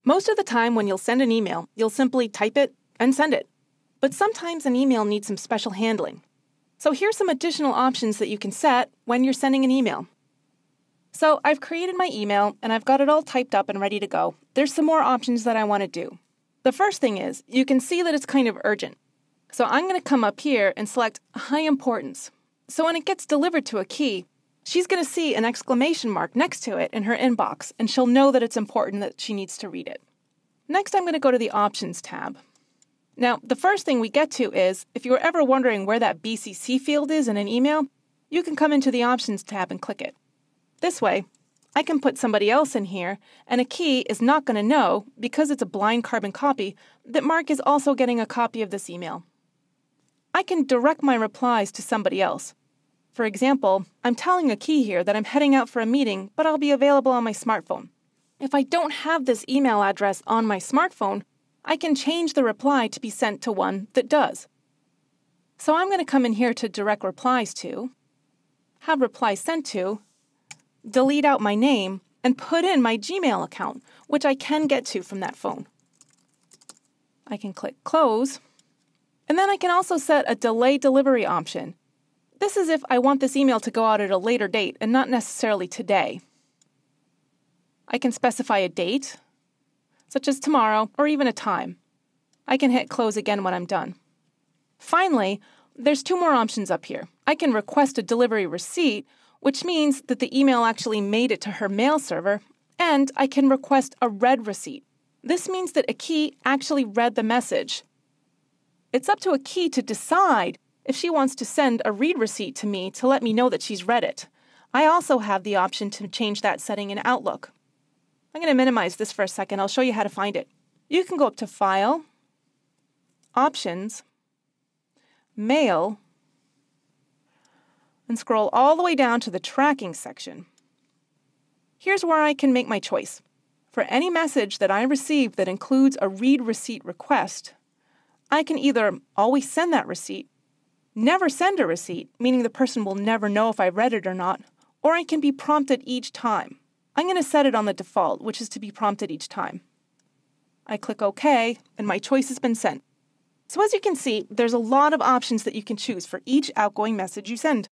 Most of the time when you'll send an email, you'll simply type it and send it. But sometimes an email needs some special handling. So here's some additional options that you can set when you're sending an email. So I've created my email and I've got it all typed up and ready to go. There's some more options that I want to do. The first thing is, you can see that it's kind of urgent. So I'm going to come up here and select high importance. So when it gets delivered to a key, she's going to see an exclamation mark next to it in her inbox, and she'll know that it's important that she needs to read it. Next, I'm going to go to the Options tab. Now, the first thing we get to is, if you were ever wondering where that BCC field is in an email, you can come into the Options tab and click it. This way, I can put somebody else in here, and a key is not going to know, because it's a blind carbon copy, that Mark is also getting a copy of this email. I can direct my replies to somebody else. For example, I'm telling a key here that I'm heading out for a meeting, but I'll be available on my smartphone. If I don't have this email address on my smartphone, I can change the reply to be sent to one that does. So I'm going to come in here to direct replies to, have replies sent to, delete out my name, and put in my Gmail account, which I can get to from that phone. I can click Close, and then I can also set a Delay Delivery option. This is if I want this email to go out at a later date and not necessarily today. I can specify a date, such as tomorrow, or even a time. I can hit Close again when I'm done. Finally, there's two more options up here. I can request a delivery receipt, which means that the email actually made it to her mail server, and I can request a read receipt. This means that a key actually read the message. It's up to a key to decide if she wants to send a read receipt to me to let me know that she's read it. I also have the option to change that setting in Outlook. I'm going to minimize this for a second. I'll show you how to find it. You can go up to File, Options, Mail, and scroll all the way down to the Tracking section. Here's where I can make my choice. For any message that I receive that includes a read receipt request, I can either always send that receipt, never send a receipt, meaning the person will never know if I read it or not, or I can be prompted each time. I'm going to set it on the default, which is to be prompted each time. I click OK, and my choice has been sent. So as you can see, there's a lot of options that you can choose for each outgoing message you send.